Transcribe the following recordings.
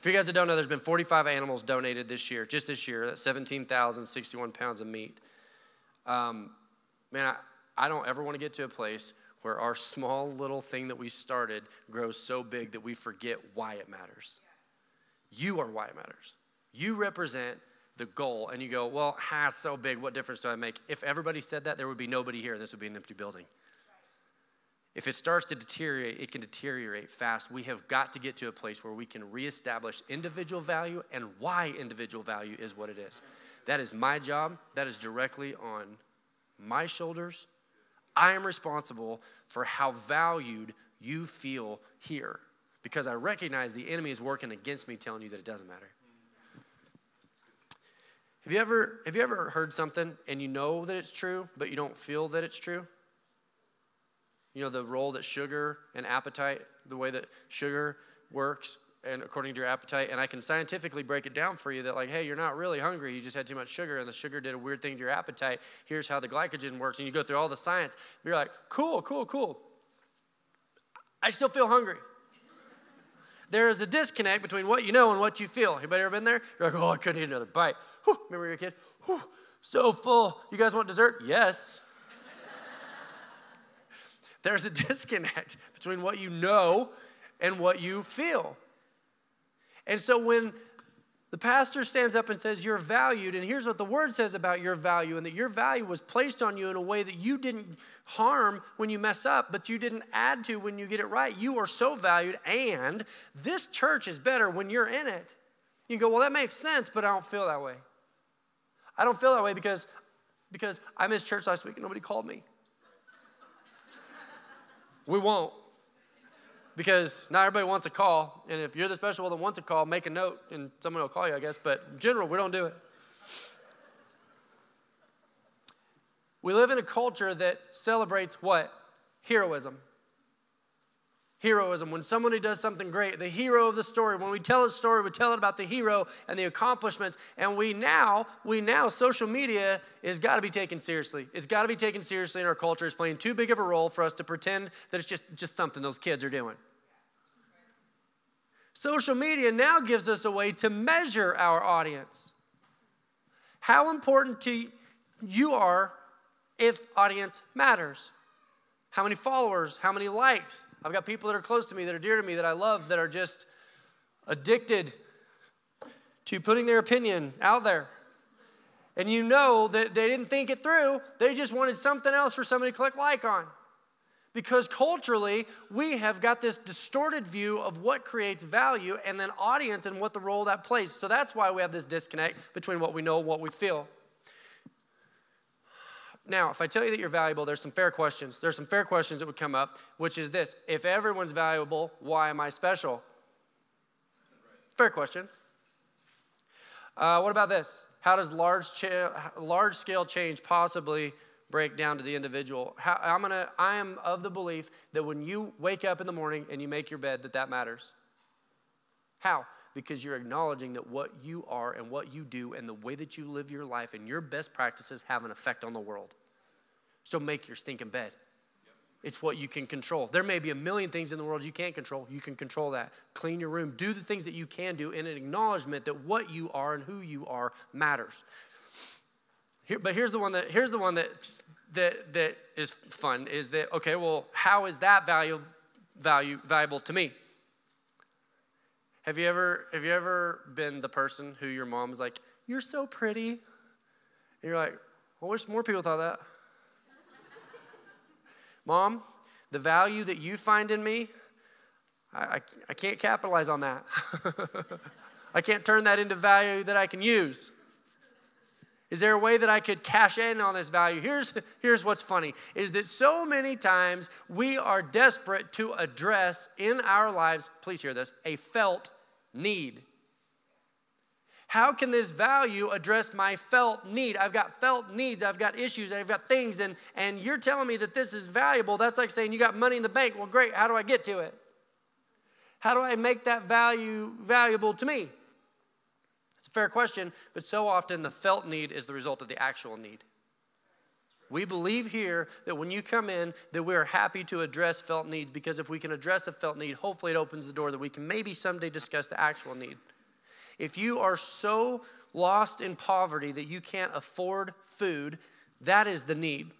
For you guys that don't know, there's been 45 animals donated this year, just this year. That's 17,061 pounds of meat. Man, I don't ever want to get to a place where our small little thing that we started grows so big that we forget why it matters. You are why it matters. You represent the goal, and you go, well, it's so big, what difference do I make? If everybody said that, there would be nobody here, and this would be an empty building. If it starts to deteriorate, it can deteriorate fast. We have got to get to a place where we can reestablish individual value and why individual value is what it is. That is my job. That is directly on my shoulders. I am responsible for how valued you feel here because I recognize the enemy is working against me telling you that it doesn't matter. Have you ever heard something and you know that it's true, but you don't feel that it's true? You know, the role that sugar and appetite, the way that sugar works and according to your appetite, and I can scientifically break it down for you that like, hey, you're not really hungry, you just had too much sugar, and the sugar did a weird thing to your appetite. Here's how the glycogen works, and you go through all the science. You're like, cool. I still feel hungry. There is a disconnect between what you know and what you feel. Anybody ever been there? You're like, oh, I couldn't eat another bite. Whew. Remember you were a kid? Whew. So full. You guys want dessert? Yes. There's a disconnect between what you know and what you feel. And so when the pastor stands up and says you're valued, and here's what the word says about your value, and that your value was placed on you in a way that you didn't harm when you mess up, but you didn't add to when you get it right. You are so valued, and this church is better when you're in it. You go, well, that makes sense, but I don't feel that way. I don't feel that way because I missed church last week and nobody called me. We won't. Because not everybody wants a call. And if you're the special one that wants a call, make a note and someone will call you, I guess. But in general, we don't do it. We live in a culture that celebrates what? Heroism. Heroism. When somebody does something great, the hero of the story. When we tell a story, we tell it about the hero and the accomplishments. And we now, social media has got to be taken seriously. It's got to be taken seriously in our culture. It's playing too big of a role for us to pretend that it's just something those kids are doing. Social media now gives us a way to measure our audience. How important to you are if audience matters. How many followers, how many likes. I've got people that are close to me, that are dear to me, that I love, that are just addicted to putting their opinion out there. And you know that they didn't think it through. They just wanted something else for somebody to click like on. Because culturally, we have got this distorted view of what creates value and then audience and what the role that plays. So that's why we have this disconnect between what we know and what we feel. Now, if I tell you that you're valuable, there's some fair questions. There's some fair questions that would come up, which is this. If everyone's valuable, why am I special? Fair question. What about this? How does large-scale change possibly break down to the individual? I am of the belief that when you wake up in the morning and you make your bed, that matters. How? Because you're acknowledging that what you are and what you do and the way that you live your life and your best practices have an effect on the world. So make your stinking bed. It's what you can control. There may be a million things in the world you can't control. You can control that. Clean your room. Do the things that you can do in an acknowledgement that what you are and who you are matters. But here's the one that is fun. Is that okay? Well, how is that valuable to me? Have you ever been the person who your mom's like, you're so pretty? And you're like, well, wish more people thought that. Mom, the value that you find in me, I can't capitalize on that. I can't turn that into value that I can use. Is there a way that I could cash in on this value? Here's what's funny, is that so many times we are desperate to address in our lives, please hear this, a felt need. How can this value address my felt need? I've got felt needs, I've got issues, I've got things, and you're telling me that this is valuable. That's like saying you got money in the bank. Well, great, how do I get to it? How do I make that value valuable to me? It's a fair question, but so often the felt need is the result of the actual need. We believe here that when you come in, that we are happy to address felt needs, because if we can address a felt need, hopefully it opens the door that we can maybe someday discuss the actual need. If you are so lost in poverty that you can't afford food, that is the need.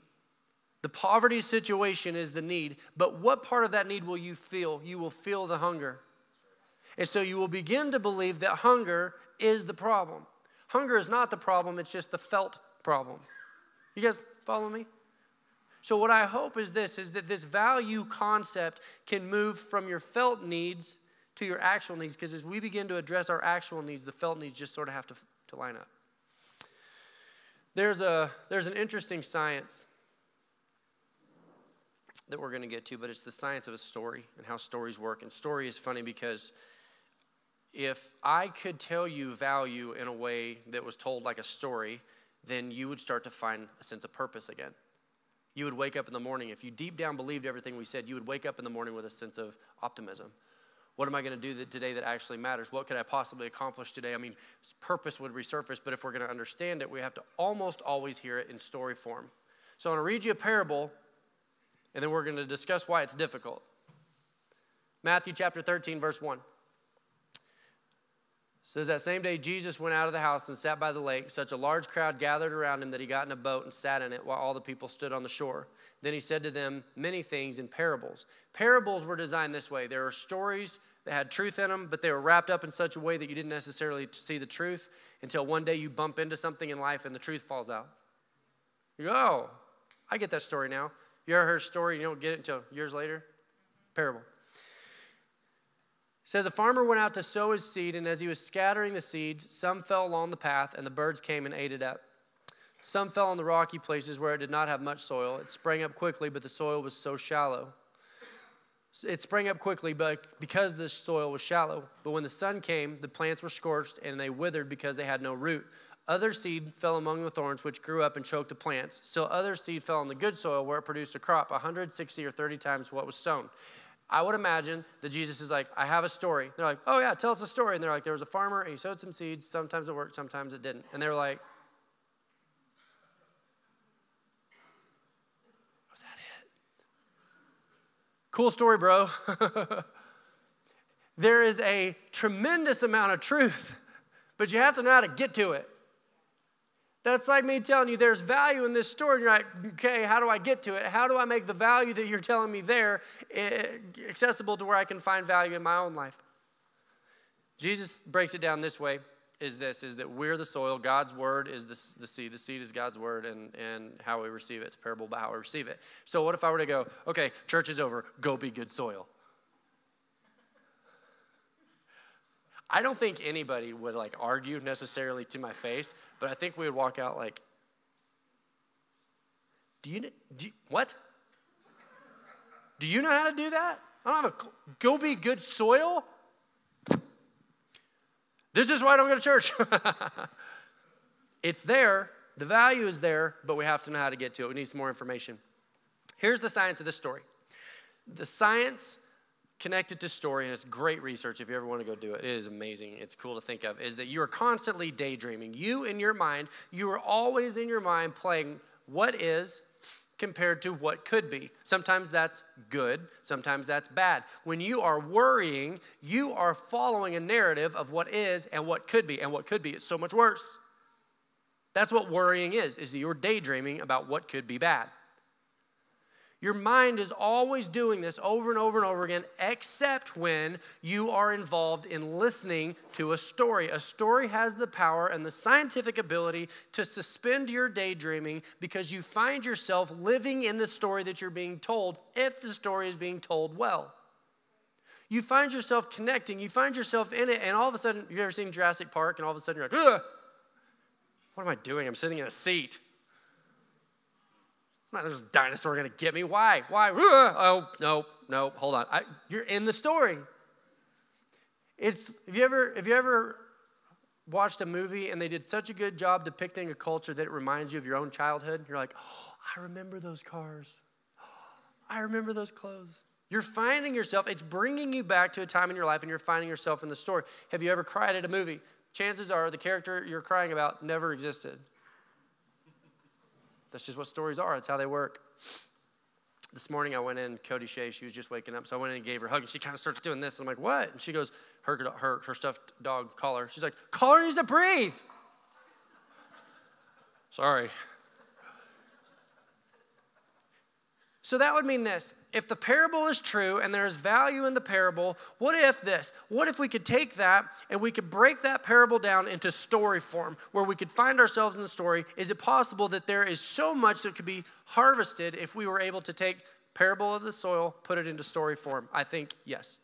The poverty situation is the need, but what part of that need will you feel? You will feel the hunger. And so you will begin to believe that hunger is the problem. Hunger is not the problem, it's just the felt problem. You guys follow me? So what I hope is that this value concept can move from your felt needs to your actual needs, because as we begin to address our actual needs, the felt needs just sort of have to line up. There's an interesting science that we're going to get to, but it's the science of a story and how stories work. And story is funny because if I could tell you value in a way that was told like a story, then you would start to find a sense of purpose again. You would wake up in the morning. If you deep down believed everything we said, you would wake up in the morning with a sense of optimism. What am I going to do today that actually matters? What could I possibly accomplish today? I mean, purpose would resurface, but if we're going to understand it, we have to almost always hear it in story form. So I'm going to read you a parable, and then we're going to discuss why it's difficult. Matthew chapter 13, verse 1. Says that same day Jesus went out of the house and sat by the lake. Such a large crowd gathered around him that he got in a boat and sat in it while all the people stood on the shore. Then he said to them many things in parables. Parables were designed this way. There were stories that had truth in them, but they were wrapped up in such a way that you didn't necessarily see the truth until one day you bump into something in life and the truth falls out. You go, oh, I get that story now. You ever heard a story and you don't get it until years later? Parable. It says, a farmer went out to sow his seed, and as he was scattering the seeds, some fell along the path, and the birds came and ate it up. Some fell on the rocky places where it did not have much soil. It sprang up quickly, but the soil was so shallow. It sprang up quickly because the soil was shallow. But when the sun came, the plants were scorched, and they withered because they had no root. Other seed fell among the thorns, which grew up and choked the plants. Still other seed fell on the good soil, where it produced a crop 160 or 30 times what was sown. I would imagine that Jesus is like, I have a story. They're like, oh yeah, tell us a story. And they're like, there was a farmer and he sowed some seeds. Sometimes it worked, sometimes it didn't. And they were like, was that it? Cool story, bro. There is a tremendous amount of truth, but you have to know how to get to it. That's like me telling you there's value in this story, and you're like, okay, how do I get to it? How do I make the value that you're telling me there accessible to where I can find value in my own life? Jesus breaks it down this way, is that we're the soil, God's word is the seed. The seed is God's word, and how we receive it. It's a parable about how we receive it. So what if I were to go, okay, church is over, go be good soil? I don't think anybody would like argue necessarily to my face, but I think we would walk out like, what? Do you know how to do that? I don't have go be good soil? This is why I don't go to church. It's there, the value is there, but we have to know how to get to it. We need some more information. Here's the science of this story. The science connected to story, and it's great research if you ever want to go do it. It is amazing. It's cool to think of, is that you are constantly daydreaming. You in your mind, you are always in your mind playing what is compared to what could be. Sometimes that's good. Sometimes that's bad. When you are worrying, you are following a narrative of what is and what could be, and what could be is so much worse. That's what worrying is that you're daydreaming about what could be bad. Your mind is always doing this over and over and over again, except when you are involved in listening to a story. A story has the power and the scientific ability to suspend your daydreaming because you find yourself living in the story that you're being told if the story is being told well. You find yourself connecting, you find yourself in it, and all of a sudden, you've ever seen Jurassic Park, and all of a sudden you're like, ugh, what am I doing? I'm sitting in a seat. There's a dinosaur going to get me. Why? Oh, no, hold on. You're in the story. Have you ever watched a movie and they did such a good job depicting a culture that it reminds you of your own childhood? You're like, oh, I remember those cars. I remember those clothes. You're finding yourself, it's bringing you back to a time in your life and you're finding yourself in the story. Have you ever cried at a movie? Chances are the character you're crying about never existed. That's just what stories are. That's how they work. This morning I went in, Cody Shea, she was just waking up, so I went in and gave her a hug, and she kind of starts doing this, and I'm like, what? And she goes, her stuffed dog, Collar, she's like, Collar needs to breathe. Sorry. So that would mean this. If the parable is true and there's value in the parable, what if this? What if we could take that and we could break that parable down into story form where we could find ourselves in the story? Is it possible that there is so much that could be harvested if we were able to take parable of the soil, put it into story form? I think yes.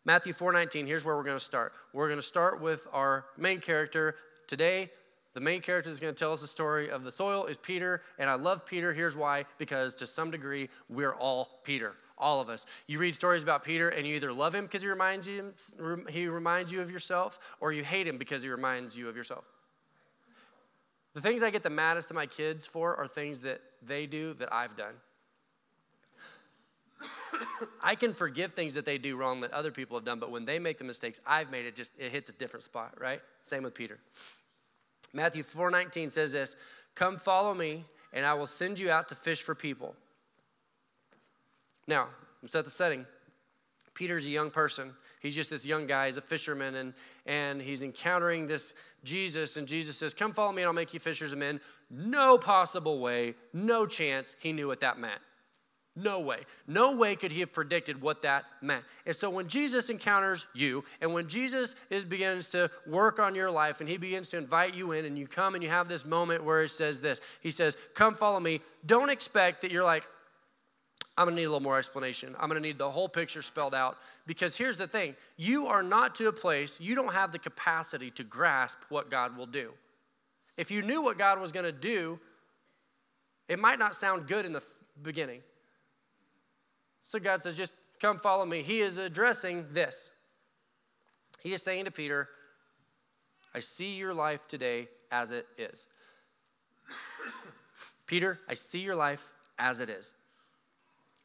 Matthew 4:19, here's where we're going to start. We're going to start with our main character today. The main character that's going to tell us the story of the soil is Peter, and I love Peter. Here's why, because to some degree, we're all Peter, all of us. You read stories about Peter, and you either love him because he reminds you of yourself, or you hate him because he reminds you of yourself. The things I get the maddest at my kids for are things that they do that I've done. I can forgive things that they do wrong that other people have done, but when they make the mistakes I've made, it hits a different spot, right? Same with Peter. Matthew 4:19 says this, come follow me, and I will send you out to fish for people. Now, let's set the setting. Peter's a young person. He's just this young guy. He's a fisherman, and he's encountering this Jesus, and Jesus says, come follow me, and I'll make you fishers of men. No possible way, no chance he knew what that meant. No way. No way could he have predicted what that meant. And so when Jesus encounters you, and when Jesus begins to work on your life, and he begins to invite you in, and you come and you have this moment where he says this. He says, come follow me. Don't expect that you're like, I'm going to need a little more explanation. I'm going to need the whole picture spelled out. Because here's the thing. You are not to a place, you don't have the capacity to grasp what God will do. If you knew what God was going to do, it might not sound good in the beginning. So God says, just come follow me. He is addressing this. He is saying to Peter, I see your life today as it is. Peter, I see your life as it is.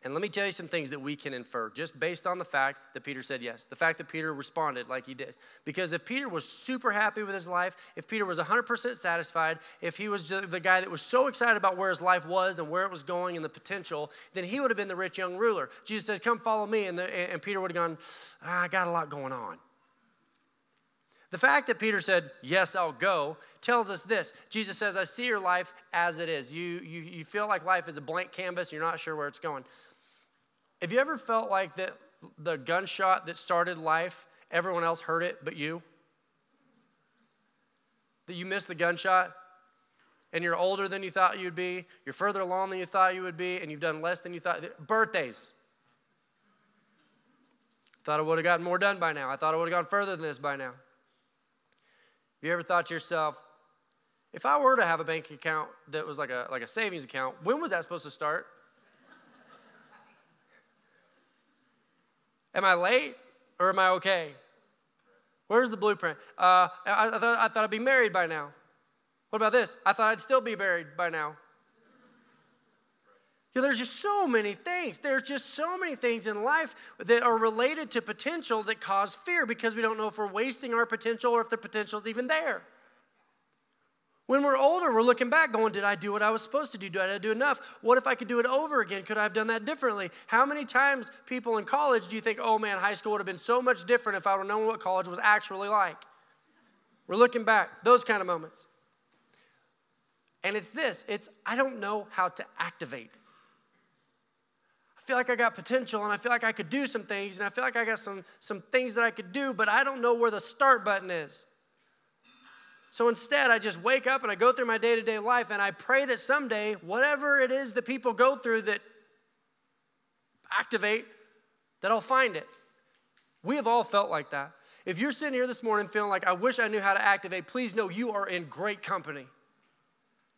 And let me tell you some things that we can infer just based on the fact that Peter said yes. The fact that Peter responded like he did. Because if Peter was super happy with his life, if Peter was 100% satisfied, if he was the guy that was so excited about where his life was and where it was going and the potential, then he would have been the rich young ruler. Jesus says, come follow me. And Peter would have gone, I got a lot going on. The fact that Peter said, yes, I'll go, tells us this. Jesus says, I see your life as it is. You feel like life is a blank canvas. You're not sure where it's going. Have you ever felt like that the gunshot that started life, everyone else heard it but you? That you missed the gunshot and you're older than you thought you'd be, you're further along than you thought you would be, and you've done less than you thought. Birthdays. Thought I would have gotten more done by now. I thought I would have gone further than this by now. Have you ever thought to yourself, if I were to have a bank account that was like a savings account, when was that supposed to start? Am I late or am I okay? Where's the blueprint? I thought I'd be married by now. What about this? I thought I'd still be married by now. There's just so many things. There's just so many things in life that are related to potential that cause fear because we don't know if we're wasting our potential or if the potential is even there. When we're older, we're looking back going, did I do what I was supposed to do? Did I do enough? What if I could do it over again? Could I have done that differently? How many times people in college do you think, oh man, high school would have been so much different if I would have known what college was actually like? We're looking back, those kind of moments. And it's I don't know how to activate. I feel like I got potential and I feel like I could do some things and I feel like I got some things that I could do, but I don't know where the start button is. So instead, I just wake up and I go through my day-to-day life and I pray that someday, whatever it is that people go through that activate, that I'll find it. We have all felt like that. If you're sitting here this morning feeling like, I wish I knew how to activate, please know you are in great company.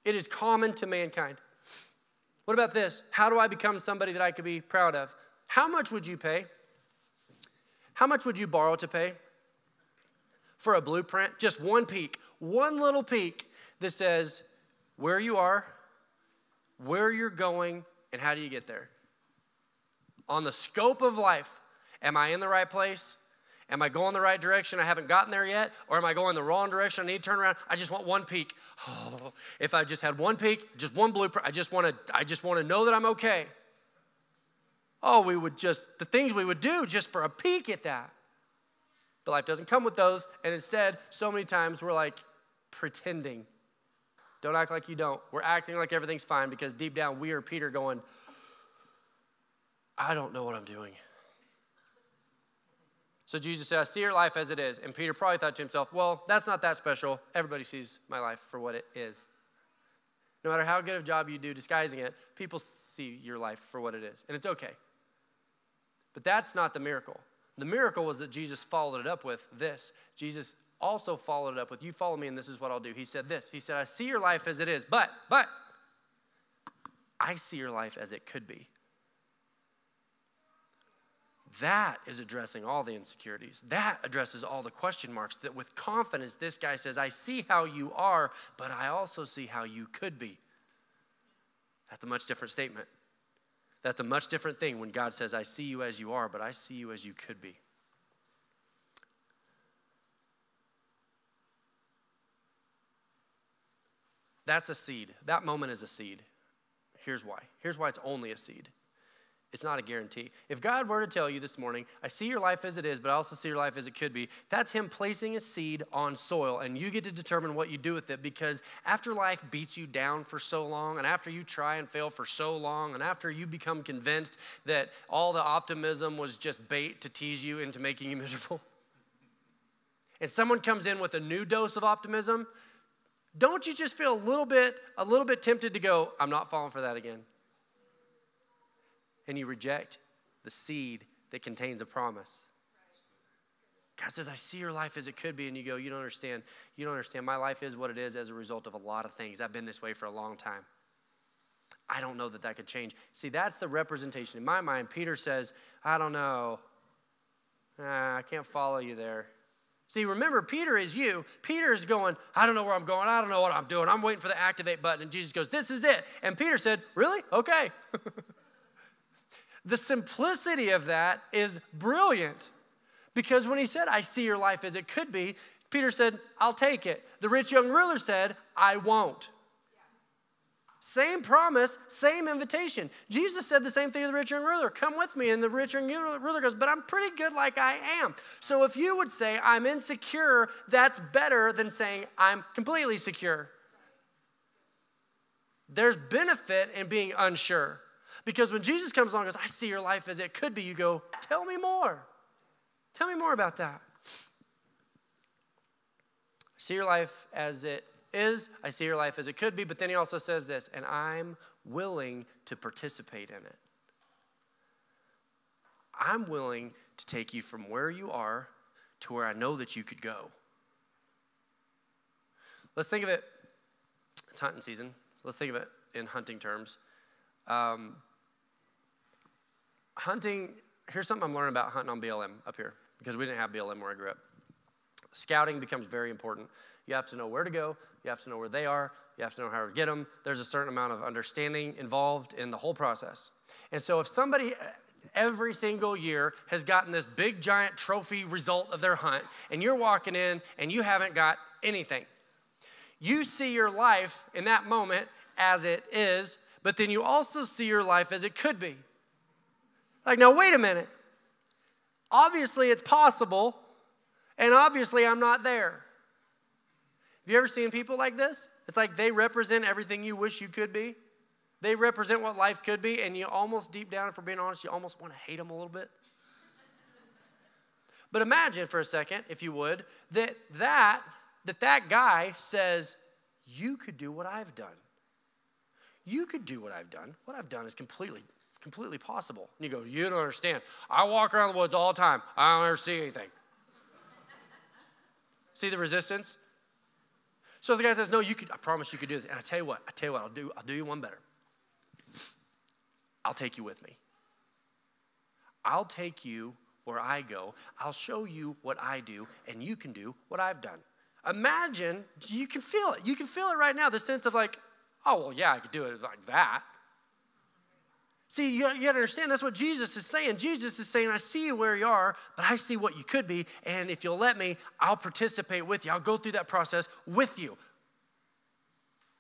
It is common to mankind. What about this? How do I become somebody that I could be proud of? How much would you pay? How much would you borrow to pay for a blueprint? Just one peek. One little peek that says where you are, where you're going, and how do you get there? On the scope of life, am I in the right place? Am I going the right direction? I haven't gotten there yet. Or am I going the wrong direction? I need to turn around. I just want one peek. Oh, if I just had one peek, just one blueprint, I just want to know that I'm okay. Oh, the things we would do just for a peek at that. But life doesn't come with those. And instead, so many times we're like pretending. Don't act like you don't. We're acting like everything's fine because deep down we are Peter going, I don't know what I'm doing. So Jesus said, I see your life as it is. And Peter probably thought to himself, well, that's not that special. Everybody sees my life for what it is. No matter how good of a job you do disguising it, people see your life for what it is. And it's okay. But that's not the miracle. The miracle was that Jesus followed it up with this. Jesus also followed it up with, you follow me and this is what I'll do. He said this. He said, I see your life as it is, but I see your life as it could be. That is addressing all the insecurities. That addresses all the question marks. That with confidence, this guy says, I see how you are, but I also see how you could be. That's a much different statement. That's a much different thing when God says, I see you as you are, but I see you as you could be. That's a seed. That moment is a seed. Here's why. Here's why it's only a seed. It's not a guarantee. If God were to tell you this morning, I see your life as it is, but I also see your life as it could be, that's him placing a seed on soil, and you get to determine what you do with it, because after life beats you down for so long, and after you try and fail for so long, and after you become convinced that all the optimism was just bait to tease you into making you miserable, and someone comes in with a new dose of optimism, don't you just feel a little bit tempted to go, I'm not falling for that again? And you reject the seed that contains a promise. God says, I see your life as it could be. And you go, you don't understand. You don't understand. My life is what it is as a result of a lot of things. I've been this way for a long time. I don't know that could change. See, that's the representation. In my mind, Peter says, I don't know. I can't follow you there. See, remember, Peter is you. Peter is going, I don't know where I'm going. I don't know what I'm doing. I'm waiting for the activate button. And Jesus goes, this is it. And Peter said, really? Okay. The simplicity of that is brilliant, because when he said, I see your life as it could be, Peter said, I'll take it. The rich young ruler said, I won't. Same promise, same invitation. Jesus said the same thing to the rich young ruler, come with me. And the rich young ruler goes, but I'm pretty good like I am. So if you would say I'm insecure, that's better than saying I'm completely secure. There's benefit in being unsure. Because when Jesus comes along and goes, I see your life as it could be, you go, tell me more. Tell me more about that. I see your life as it is. I see your life as it could be. But then he also says this, and I'm willing to participate in it. I'm willing to take you from where you are to where I know that you could go. Let's think of it. It's hunting season. Let's think of it in hunting terms. Hunting, here's something I'm learning about hunting on BLM up here, because we didn't have BLM where I grew up. Scouting becomes very important. You have to know where to go. You have to know where they are. You have to know how to get them. There's a certain amount of understanding involved in the whole process. And so if somebody every single year has gotten this big giant trophy result of their hunt, and you're walking in and you haven't got anything, you see your life in that moment as it is, but then you also see your life as it could be. Like, now, wait a minute. Obviously, it's possible, and obviously, I'm not there. Have you ever seen people like this? It's like they represent everything you wish you could be. They represent what life could be, and you almost, deep down, if we're being honest, you almost want to hate them a little bit. But imagine for a second, if you would, that guy says, you could do what I've done. You could do what I've done. What I've done is completely possible. And you go, you don't understand. I walk around the woods all the time. I don't ever see anything. See the resistance? So if the guy says, no, you could, I promise you could do this. And I tell you what, I'll do you one better. I'll take you with me. I'll take you where I go. I'll show you what I do, and you can do what I've done. Imagine, you can feel it. You can feel it right now, the sense of like, oh, well, yeah, I could do it like that. See, you got to understand, that's what Jesus is saying. Jesus is saying, I see you where you are, but I see what you could be, and if you'll let me, I'll participate with you. I'll go through that process with you.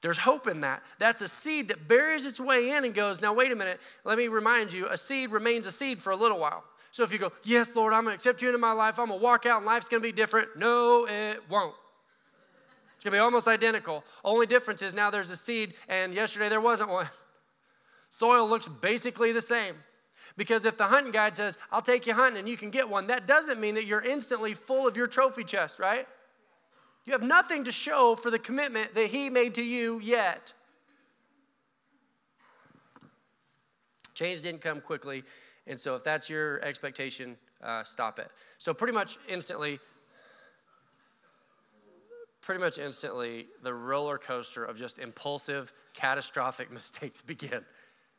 There's hope in that. That's a seed that buries its way in and goes, now wait a minute, let me remind you, a seed remains a seed for a little while. So if you go, yes, Lord, I'm going to accept you into my life, I'm going to walk out and life's going to be different. No, it won't. It's going to be almost identical. Only difference is now there's a seed, and yesterday there wasn't one. Soil looks basically the same. Because if the hunting guide says, I'll take you hunting and you can get one, that doesn't mean that you're instantly full of your trophy chest, right? You have nothing to show for the commitment that he made to you yet. Change didn't come quickly, and so if that's your expectation, stop it. So pretty much instantly, the roller coaster of just impulsive, catastrophic mistakes begin.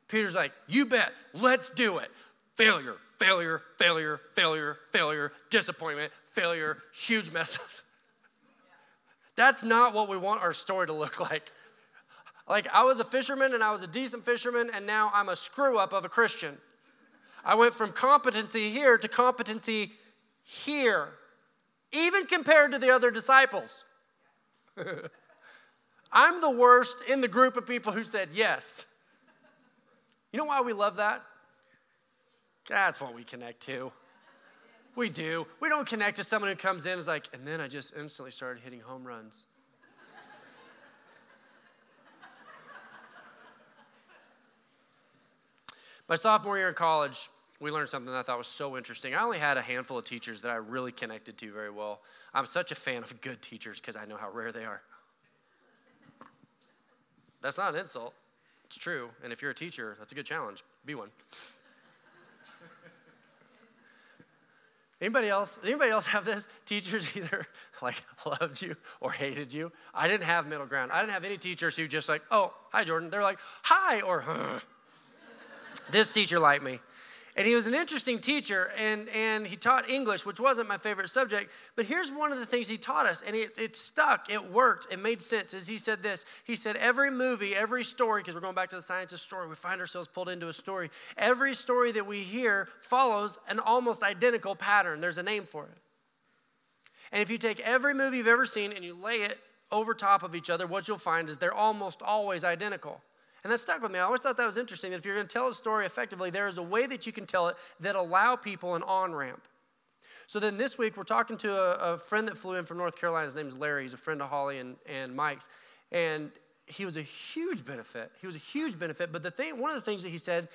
Peter's like, you bet, let's do it. Failure, failure, failure, failure, failure, disappointment, failure, huge messes. That's not what we want our story to look like. Like, I was a fisherman and I was a decent fisherman, and now I'm a screw up of a Christian. I went from competency here to competency here, even compared to the other disciples. I'm the worst in the group of people who said yes. You know why we love that? That's what we connect to. We do. We don't connect to someone who comes in and is like, and then I just instantly started hitting home runs. My sophomore year in college, we learned something that I thought was so interesting. I only had a handful of teachers that I really connected to very well. I'm such a fan of good teachers because I know how rare they are. That's not an insult. It's true. And if you're a teacher, that's a good challenge. Be one. Anybody else have this? Teachers either like loved you or hated you. I didn't have middle ground. I didn't have any teachers who just like, oh, hi, Jordan. They're like, hi, or huh. This teacher liked me. And he was an interesting teacher, and he taught English, which wasn't my favorite subject. But here's one of the things he taught us, and it stuck, it worked, it made sense, is he said this. He said every movie, every story, because we're going back to the science of story, we find ourselves pulled into a story. Every story that we hear follows an almost identical pattern. There's a name for it. And if you take every movie you've ever seen and you lay it over top of each other, what you'll find is they're almost always identical. And that stuck with me. I always thought that was interesting, that if you're going to tell a story effectively, there is a way that you can tell it that allow people an on-ramp. So then this week, we're talking to a friend that flew in from North Carolina. His name's Larry. He's a friend of Holly and Mike's. And he was a huge benefit. But one of the things that he said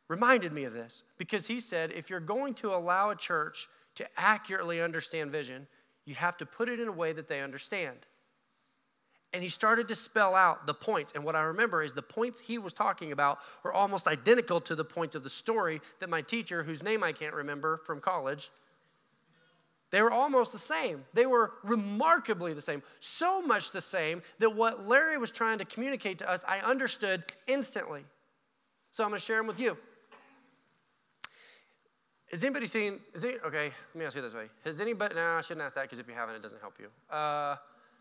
reminded me of this. Because he said, if you're going to allow a church to accurately understand vision, you have to put it in a way that they understand. And he started to spell out the points. And what I remember is the points he was talking about were almost identical to the points of the story that my teacher, whose name I can't remember from college, they were almost the same. They were remarkably the same. So much the same that what Larry was trying to communicate to us, I understood instantly. So I'm going to share them with you. Has anybody seen, okay, let me ask you this way. Has anybody, no, I shouldn't ask that because if you haven't, it doesn't help you.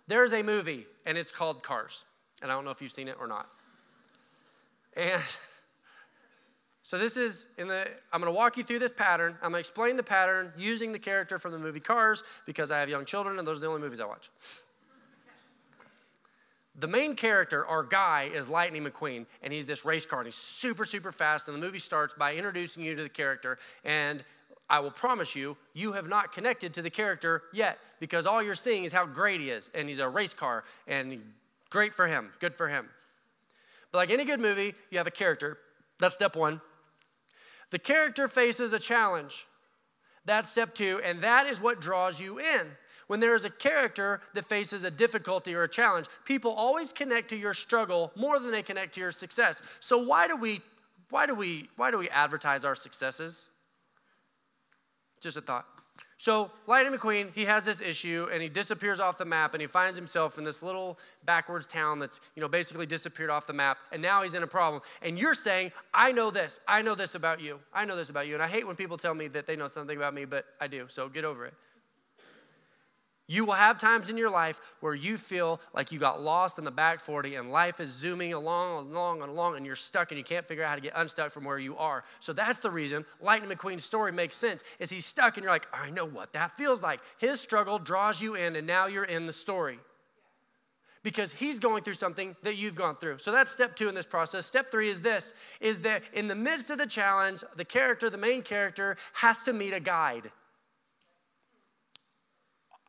There's a movie, and it's called Cars. And I don't know if you've seen it or not. And so this is, I'm going to walk you through this pattern. I'm going to explain the pattern using the character from the movie Cars because I have young children, and those are the only movies I watch. The main character, our guy, is Lightning McQueen, and he's this race car, and he's super, super fast, and the movie starts by introducing you to the character, and I will promise you, you have not connected to the character yet because all you're seeing is how great he is. And he's a race car, and great for him, good for him. But like any good movie, you have a character. That's step one. The character faces a challenge. That's step two, and that is what draws you in. When there is a character that faces a difficulty or a challenge, people always connect to your struggle more than they connect to your success. So why do we advertise our successes? Just a thought. So Lightning McQueen, he has this issue, and he disappears off the map, and he finds himself in this little backwards town that's, basically disappeared off the map, and now he's in a problem. And you're saying, I know this about you. I know this about you. And I hate when people tell me that they know something about me, but I do, so get over it. You will have times in your life where you feel like you got lost in the back 40 and life is zooming along, and you're stuck and you can't figure out how to get unstuck from where you are. So that's the reason Lightning McQueen's story makes sense, is he's stuck and you're like, I know what that feels like. His struggle draws you in and now you're in the story. Because he's going through something that you've gone through. So that's step 2 in this process. Step 3 is this, is that in the midst of the challenge, the main character has to meet a guide.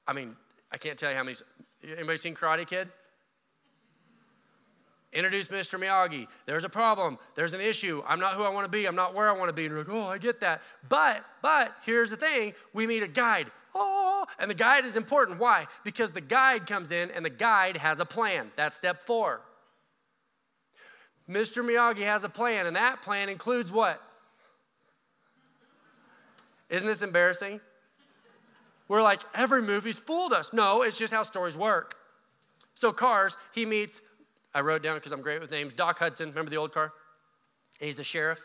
I mean, I can't tell you how many, anybody seen Karate Kid? Introduce Mr. Miyagi. There's a problem. There's an issue. I'm not who I want to be. I'm not where I want to be. And you're like, oh, I get that. But here's the thing. We meet a guide. Oh, and the guide is important. Why? Because the guide comes in and the guide has a plan. That's step 4. Mr. Miyagi has a plan, and that plan includes what? Isn't this embarrassing? We're like, every movie's fooled us. No, it's just how stories work. So Cars, he meets, I wrote down because I'm great with names, Doc Hudson. Remember the old car? He's a sheriff,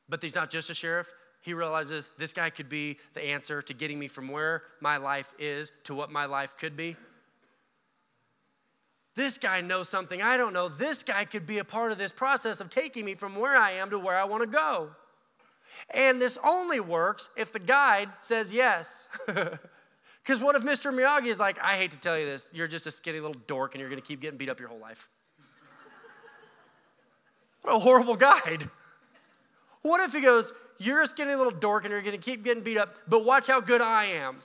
but he's not just a sheriff. He realizes this guy could be the answer to getting me from where my life is to what my life could be. This guy knows something I don't know. This guy could be a part of this process of taking me from where I am to where I want to go. And this only works if the guide says yes. Because what if Mr. Miyagi is like, I hate to tell you this, you're just a skinny little dork and you're going to keep getting beat up your whole life. What a horrible guide. What if he goes, you're a skinny little dork and you're going to keep getting beat up, but watch how good I am.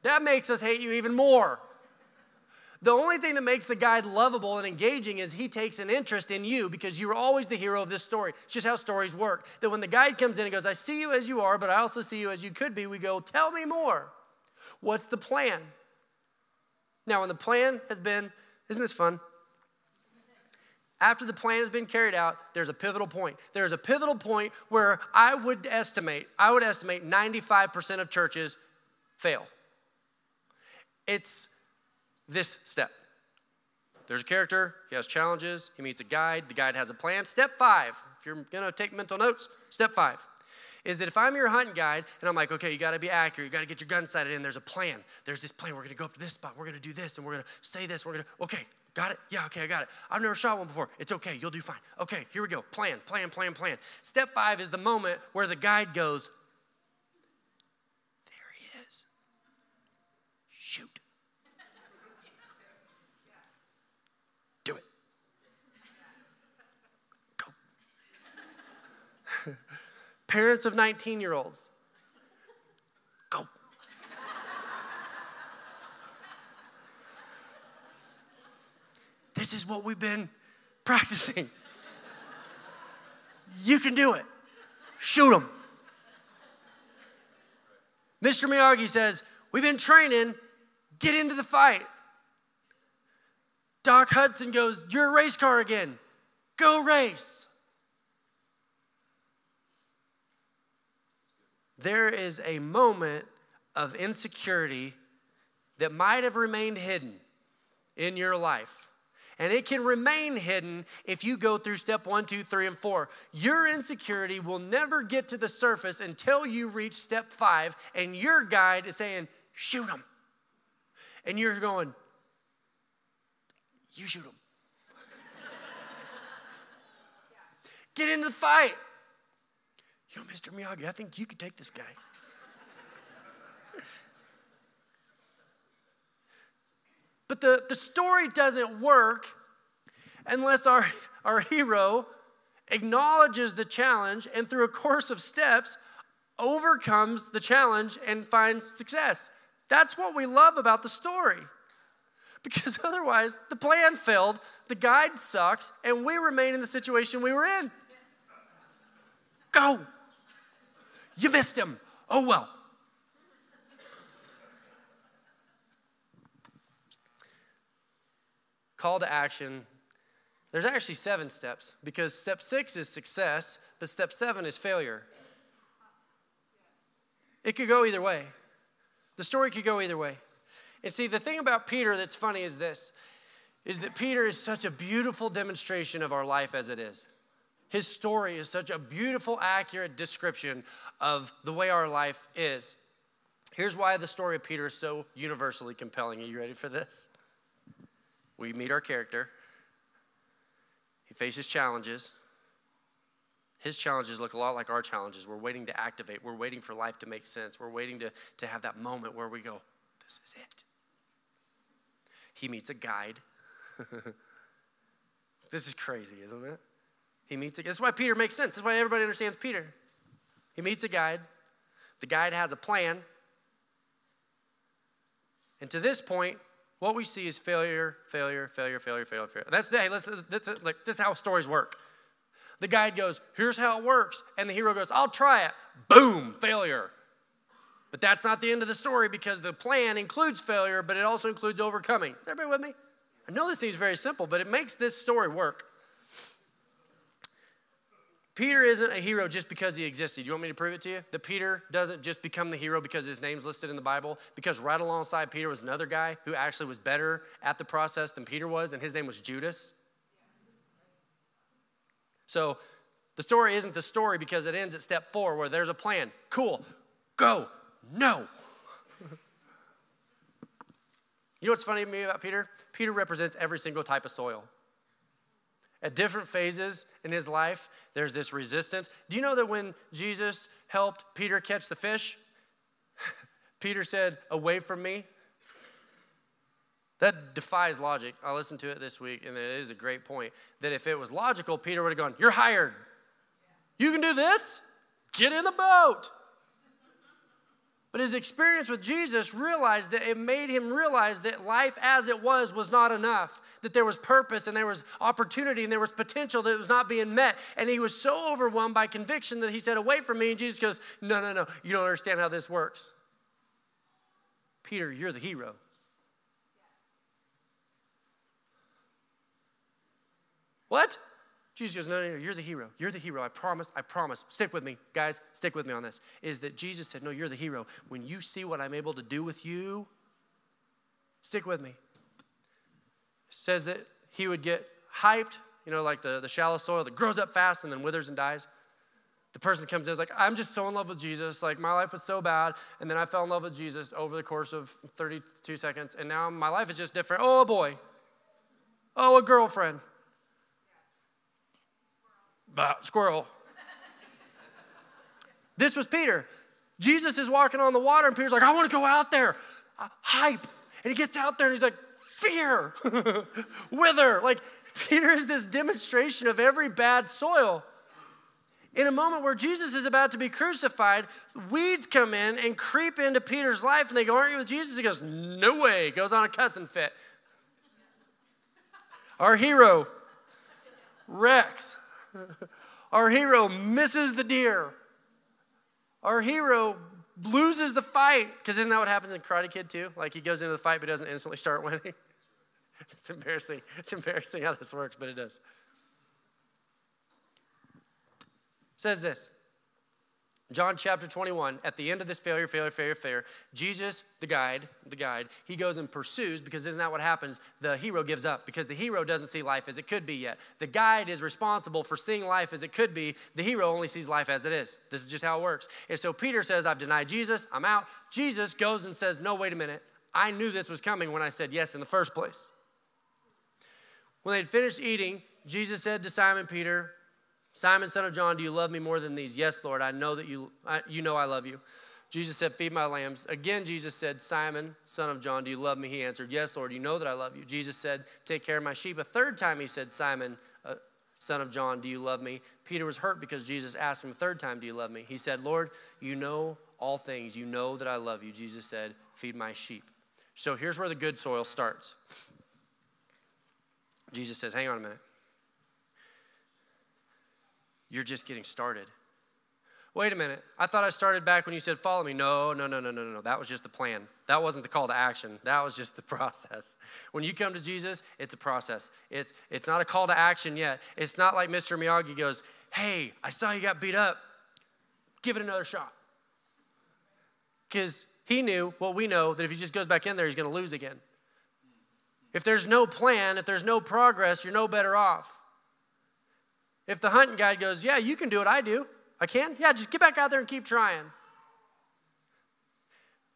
That makes us hate you even more. The only thing that makes the guide lovable and engaging is he takes an interest in you because you're always the hero of this story. It's just how stories work. That when the guide comes in and goes, I see you as you are, but I also see you as you could be, we go, tell me more. What's the plan? Now, when the plan has been, isn't this fun? After the plan has been carried out, there's a pivotal point. There's a pivotal point where I would estimate 95% of churches fail. It's this step. There's a character, he has challenges, he meets a guide, the guide has a plan. Step 5, if you're gonna take mental notes, step 5 is that if I'm your hunting guide and I'm like, okay, you gotta be accurate, you gotta get your gun sighted in, there's a plan. There's this plan, we're gonna go up to this spot, we're gonna do this, and we're gonna say this, okay, got it? Yeah, okay, I got it. I've never shot one before. It's okay, you'll do fine. Okay, here we go, plan. Step 5 is the moment where the guide goes, there he is, shoot. Do it. Go. Parents of 19-year-olds, go. This is what we've been practicing. You can do it. Shoot him. Mr. Miyagi says, we've been training, get into the fight. Doc Hudson goes, you're a race car again. Go race. There is a moment of insecurity that might have remained hidden in your life. And it can remain hidden if you go through step 1, 2, 3, and 4. Your insecurity will never get to the surface until you reach step 5, and your guide is saying, shoot him. And you're going, you shoot him. Get into the fight. You know, Mr. Miyagi, I think you could take this guy. But the story doesn't work unless our hero acknowledges the challenge and through a course of steps overcomes the challenge and finds success. That's what we love about the story. Because otherwise, the plan failed, the guide sucks, and we remain in the situation we were in. Go. You missed him. Oh, well. Call to action. There's actually 7 steps because step 6 is success, but step 7 is failure. It could go either way. The story could go either way. And see, the thing about Peter that's funny is this, is that Peter is such a beautiful demonstration of our life as it is. His story is such a beautiful, accurate description of the way our life is. Here's why the story of Peter is so universally compelling. Are you ready for this? We meet our character. He faces challenges. His challenges look a lot like our challenges. We're waiting to activate. We're waiting for life to make sense. We're waiting to have that moment where we go, this is it. He meets a guide. This is crazy, isn't it? That's why Peter makes sense. That's why everybody understands Peter. He meets a guide. The guide has a plan. And to this point, what we see is failure, failure, failure, failure, failure, failure. This is how stories work. The guide goes, here's how it works. And the hero goes, I'll try it. Boom, failure. But that's not the end of the story because the plan includes failure, but it also includes overcoming. Is everybody with me? I know this seems very simple, but it makes this story work. Peter isn't a hero just because he existed. You want me to prove it to you? That Peter doesn't just become the hero because his name's listed in the Bible, because right alongside Peter was another guy who actually was better at the process than Peter was, and his name was Judas. So the story isn't the story because it ends at step 4 where there's a plan. Cool. Go. No. You know what's funny to me about Peter? Peter represents every single type of soil. At different phases in his life, there's this resistance. Do you know that when Jesus helped Peter catch the fish, Peter said, away from me? That defies logic. I listened to it this week, and it is a great point. That if it was logical, Peter would have gone, you're hired. You can do this? Get in the boat. But his experience with Jesus realized that it made him realize that life as it was not enough. That there was purpose and there was opportunity and there was potential that was not being met. And he was so overwhelmed by conviction that he said, away from me. And Jesus goes, no, you don't understand how this works. Peter, you're the hero. What? Jesus goes, no, you're the hero. You're the hero. I promise. Stick with me. Guys, stick with me on this. Is that Jesus said, no, you're the hero. When you see what I'm able to do with you, stick with me. It says that he would get hyped, like the shallow soil that grows up fast and then withers and dies. The person comes in is like, I'm just so in love with Jesus. Like, my life was so bad, and then I fell in love with Jesus over the course of 32 seconds, and now my life is just different. Oh, a boy. Oh, a girlfriend. Squirrel. This was Peter. Jesus is walking on the water, and Peter's like, I want to go out there. Hype. And he gets out there, and he's like, fear. Wither. Like, Peter is this demonstration of every bad soil. In a moment where Jesus is about to be crucified, weeds come in and creep into Peter's life, and they go, aren't you with Jesus? He goes, no way. Goes on a cussing fit. Our hero, Rex. Our hero misses the deer. Our hero loses the fight. Because isn't that what happens in Karate Kid too? Like he goes into the fight but doesn't instantly start winning. It's embarrassing. It's embarrassing how this works, but it does. It says this. John chapter 21, at the end of this failure, Jesus, the guide, he goes and pursues, because isn't that what happens? The hero gives up because the hero doesn't see life as it could be yet. The guide is responsible for seeing life as it could be. The hero only sees life as it is. This is just how it works. And so Peter says, I've denied Jesus, I'm out. Jesus goes and says, no, wait a minute. I knew this was coming when I said yes in the first place. When they'd finished eating, Jesus said to Simon Peter, Simon, son of John, do you love me more than these? Yes, Lord, I know that you know I love you. Jesus said, feed my lambs. Again, Jesus said, Simon, son of John, do you love me? He answered, yes, Lord, you know that I love you. Jesus said, take care of my sheep. A third time he said, Simon, son of John, do you love me? Peter was hurt because Jesus asked him a third time, do you love me? He said, Lord, you know all things. You know that I love you. Jesus said, feed my sheep. So here's where the good soil starts. Jesus says, hang on a minute. You're just getting started. Wait a minute. I thought I started back when you said, follow me. No. That was just the plan. That wasn't the call to action. That was just the process. When you come to Jesus, it's a process. It's not a call to action yet. It's not like Mr. Miyagi goes, hey, I saw you got beat up. Give it another shot. Because he knew what we know, that if he just goes back in there, he's going to lose again. If there's no plan, if there's no progress, you're no better off. If the hunting guide goes, yeah, you can do what I do. I can? Yeah, just get back out there and keep trying.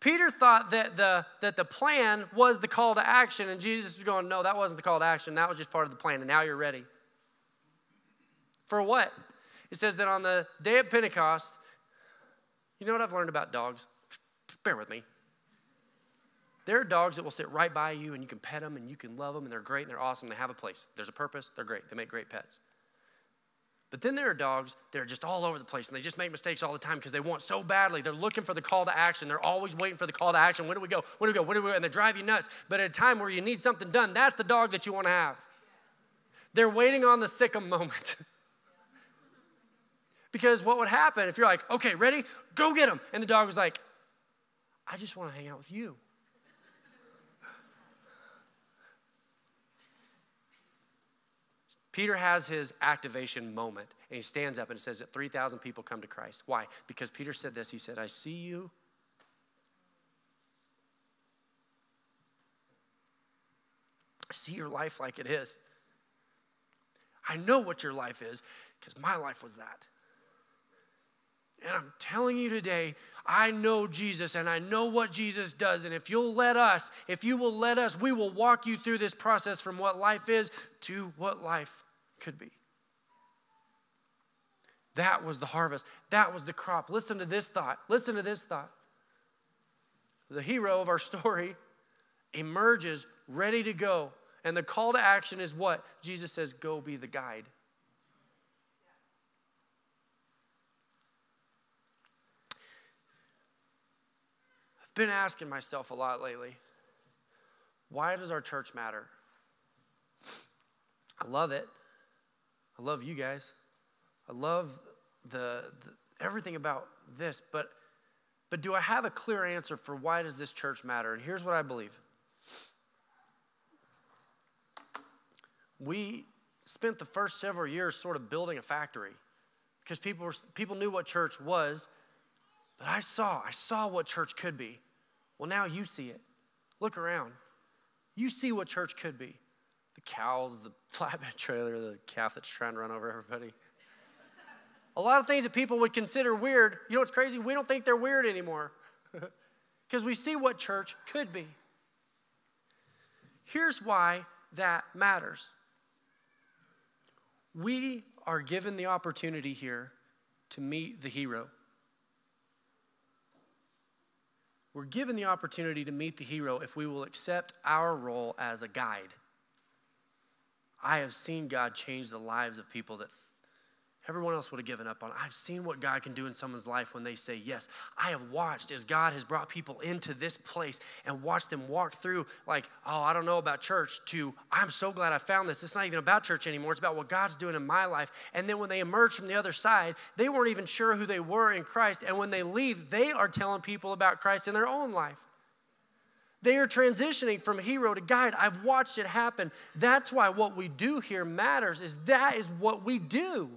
Peter thought that the plan was the call to action, and Jesus was going, no, that wasn't the call to action. That was just part of the plan, and now you're ready. For what? It says that on the day of Pentecost, you know what I've learned about dogs? Bear with me. There are dogs that will sit right by you, and you can pet them, and you can love them, and they're great, and they're awesome. They have a place. There's a purpose. They're great. They make great pets. But then there are dogs that are just all over the place, and they just make mistakes all the time because they want so badly. They're looking for the call to action. They're always waiting for the call to action. When do we go? When do we go? When do we go? And they drive you nuts. But at a time where you need something done, that's the dog that you want to have. They're waiting on the sick 'em moment. Because what would happen if you're like, okay, ready? Go get him. And the dog was like, I just want to hang out with you. Peter has his activation moment, and he stands up and it says that 3,000 people come to Christ. Why? Because Peter said this. He said, I see you. I see your life like it is. I know what your life is because my life was that. And I'm telling you today, I know Jesus and I know what Jesus does. And if you will let us, we will walk you through this process from what life is to what life could be. That was the harvest. That was the crop. Listen to this thought. Listen to this thought. The hero of our story emerges ready to go. And the call to action is what? Jesus says, go be the guide. I've been asking myself a lot lately, why does our church matter? I love it. I love you guys. I love the everything about this, but do I have a clear answer for why does this church matter? And here's what I believe. We spent the first several years sort of building a factory because people knew what church was, but I saw what church could be. Well, now you see it. Look around. You see what church could be. The cows, the flatbed trailer, the calf that's trying to run over everybody. A lot of things that people would consider weird. You know what's crazy? We don't think they're weird anymore because we see what church could be. Here's why that matters. We are given the opportunity here to meet the hero. We're given the opportunity to meet the hero if we will accept our role as a guide. I have seen God change the lives of people that everyone else would have given up on. I've seen what God can do in someone's life when they say yes. I have watched as God has brought people into this place and watched them walk through like, oh, I don't know about church, to I'm so glad I found this. It's not even about church anymore. It's about what God's doing in my life. And then when they emerge from the other side, they weren't even sure who they were in Christ. And when they leave, they are telling people about Christ in their own life. They are transitioning from hero to guide. I've watched it happen. That's why what we do here matters, is that is what we do.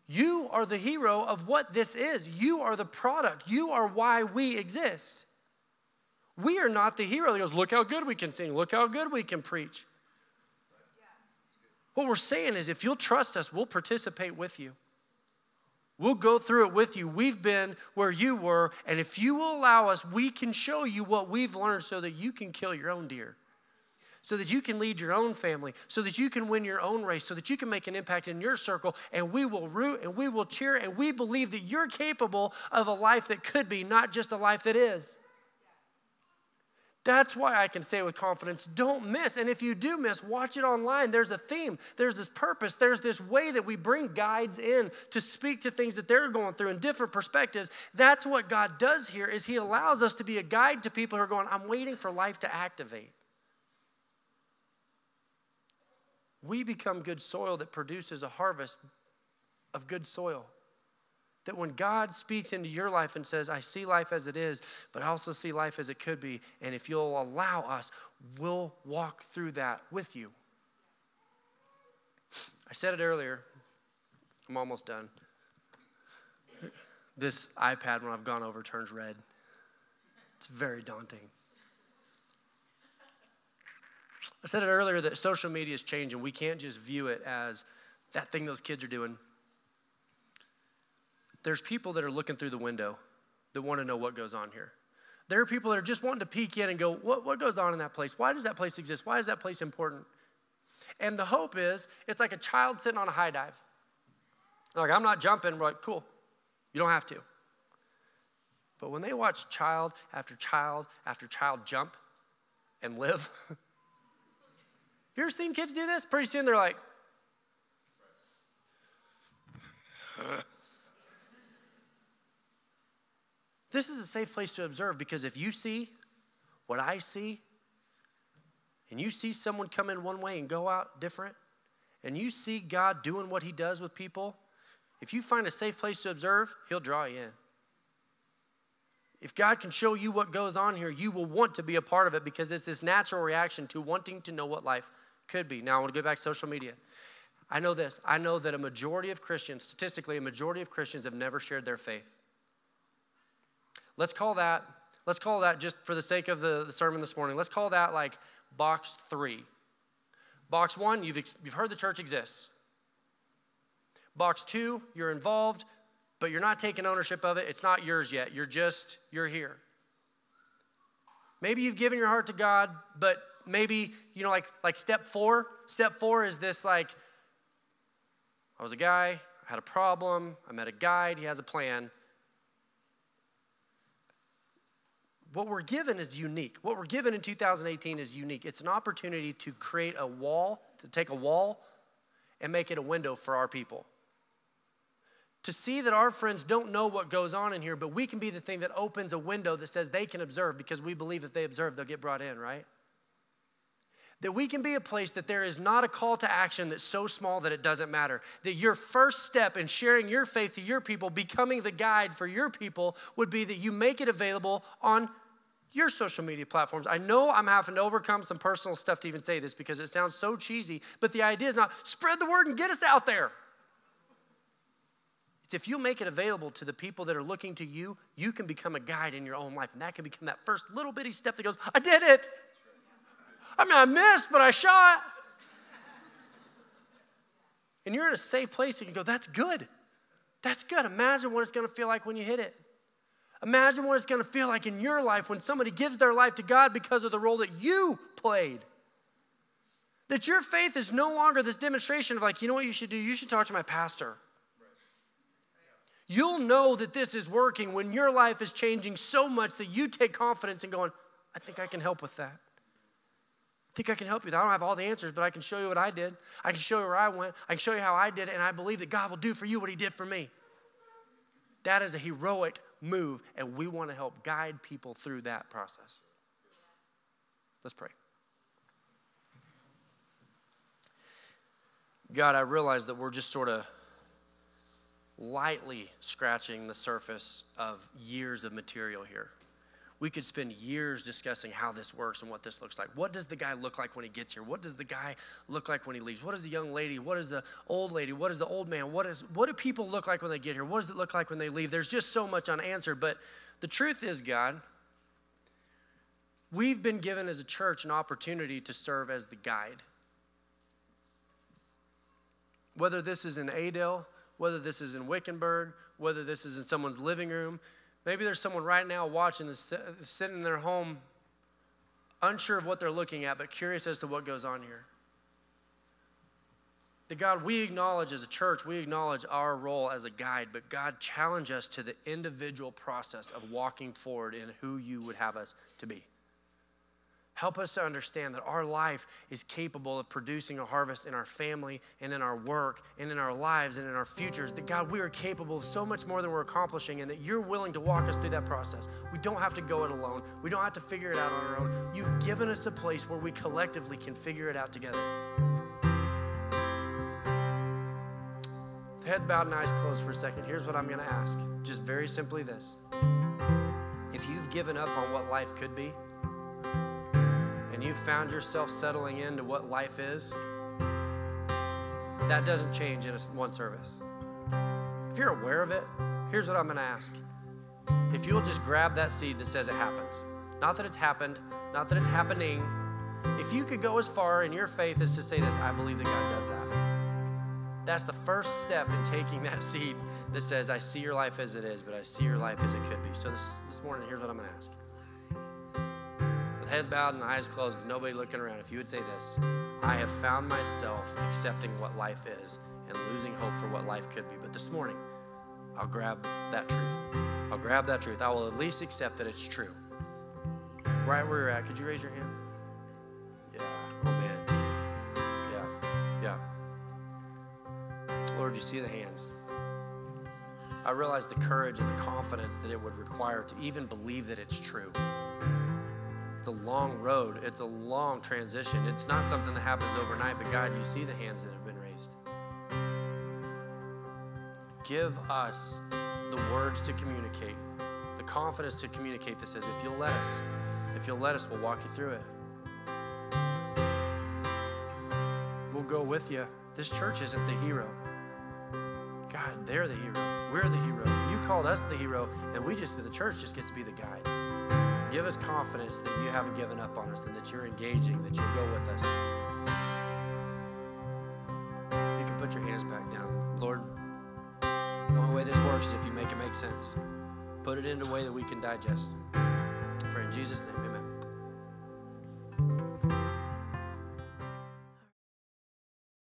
You are the hero of what this is. You are the product. You are why we exist. We are not the hero that goes, look how good we can sing. Look how good we can preach. What we're saying is if you'll trust us, we'll participate with you. We'll go through it with you. We've been where you were, and if you will allow us, we can show you what we've learned so that you can kill your own deer, so that you can lead your own family, so that you can win your own race, so that you can make an impact in your circle, and we will root and we will cheer, and we believe that you're capable of a life that could be, not just a life that is. That's why I can say with confidence, don't miss. And if you do miss, watch it online. There's a theme. There's this purpose. There's this way that we bring guides in to speak to things that they're going through in different perspectives. That's what God does here, is he allows us to be a guide to people who are going, I'm waiting for life to activate. We become good soil that produces a harvest of good soil. That when God speaks into your life and says, I see life as it is, but I also see life as it could be, and if you'll allow us, we'll walk through that with you. I said it earlier. I'm almost done. This iPad, when I've gone over, turns red. It's very daunting. I said it earlier that social media is changing. We can't just view it as that thing those kids are doing. There's people that are looking through the window that want to know what goes on here. There are people that are just wanting to peek in and go, what goes on in that place? Why does that place exist? Why is that place important? And the hope is, it's like a child sitting on a high dive. Like, I'm not jumping. We're like, cool. You don't have to. But when they watch child after child after child jump and live, have you ever seen kids do this? Pretty soon they're like, this is a safe place to observe, because if you see what I see, and you see someone come in one way and go out different, and you see God doing what he does with people, if you find a safe place to observe, he'll draw you in. If God can show you what goes on here, you will want to be a part of it, because it's this natural reaction to wanting to know what life could be. Now, I want to go back to social media. I know this. I know that a majority of Christians, statistically, a majority of Christians have never shared their faith. Let's call that, just for the sake of the sermon this morning, let's call that like box 3. Box 1, you've heard the church exists. Box 2, you're involved, but you're not taking ownership of it. It's not yours yet. You're here. Maybe you've given your heart to God, but maybe, like step 4. Step 4 is this, like, I was a guy, I had a problem, I met a guide, he has a plan. What we're given is unique. What we're given in 2018 is unique. It's an opportunity to create a wall, to take a wall and make it a window for our people. To see that our friends don't know what goes on in here, but we can be the thing that opens a window that says they can observe, because we believe if they observe, they'll get brought in, right? That we can be a place that there is not a call to action that's so small that it doesn't matter. That your first step in sharing your faith to your people, becoming the guide for your people, would be that you make it available on your social media platforms. I know I'm having to overcome some personal stuff to even say this, because it sounds so cheesy, but the idea is not spread the word and get us out there. It's if you make it available to the people that are looking to you, you can become a guide in your own life, and that can become that first little bitty step that goes, I did it. I mean, I missed, but I shot. And you're in a safe place and you go, that's good. That's good. Imagine what it's going to feel like when you hit it. Imagine what it's going to feel like in your life when somebody gives their life to God because of the role that you played. That your faith is no longer this demonstration of like, you know what you should do? You should talk to my pastor. You'll know that this is working when your life is changing so much that you take confidence in going, I think I can help with that. I think I can help you. I don't have all the answers, but I can show you what I did. I can show you where I went. I can show you how I did it, and I believe that God will do for you what he did for me. That is a heroic move, and we want to help guide people through that process. Let's pray. God, I realize that we're just sort of lightly scratching the surface of years of material here. We could spend years discussing how this works and what this looks like. What does the guy look like when he gets here? What does the guy look like when he leaves? What is the young lady? What is the old lady? What is the old man? What do people look like when they get here? What does it look like when they leave? There's just so much unanswered. But the truth is, God, we've been given as a church an opportunity to serve as the guide. Whether this is in Adel, whether this is in Wickenburg, whether this is in someone's living room. Maybe there's someone right now watching this, sitting in their home, unsure of what they're looking at, but curious as to what goes on here. That God, we acknowledge as a church, we acknowledge our role as a guide, but God, challenge us to the individual process of walking forward in who you would have us to be. Help us to understand that our life is capable of producing a harvest in our family and in our work and in our lives and in our futures. That God, we are capable of so much more than we're accomplishing, and that you're willing to walk us through that process. We don't have to go it alone. We don't have to figure it out on our own. You've given us a place where we collectively can figure it out together. With heads bowed and eyes closed for a second, here's what I'm going to ask. Just very simply this. If you've given up on what life could be, and you've found yourself settling into what life is, that doesn't change in one service. If you're aware of it, here's what I'm going to ask. If you'll just grab that seed that says it happens. Not that it's happened, not that it's happening. If you could go as far in your faith as to say this, I believe that God does that. That's the first step in taking that seed that says, I see your life as it is, but I see your life as it could be. So this morning, here's what I'm going to ask. With heads bowed and eyes closed, with nobody looking around, if you would say this, I have found myself accepting what life is and losing hope for what life could be. But this morning, I'll grab that truth. I'll grab that truth. I will at least accept that it's true. Right where you're at, could you raise your hand? Yeah. Oh, man. Yeah. Lord, you see the hands. I realize the courage and the confidence that it would require to even believe that it's true. It's a long road. It's a long transition. It's not something that happens overnight, but God, you see the hands that have been raised. Give us the words to communicate, the confidence to communicate that says, if you'll let us, we'll walk you through it. We'll go with you. This church isn't the hero. God, they're the hero. We're the hero. You called us the hero, and the church just gets to be the guide. Give us confidence that you haven't given up on us and that you're engaging, that you'll go with us. You can put your hands back down. Lord, the only way this works is if you make it make sense. Put it in a way that we can digest. I pray in Jesus' name, amen.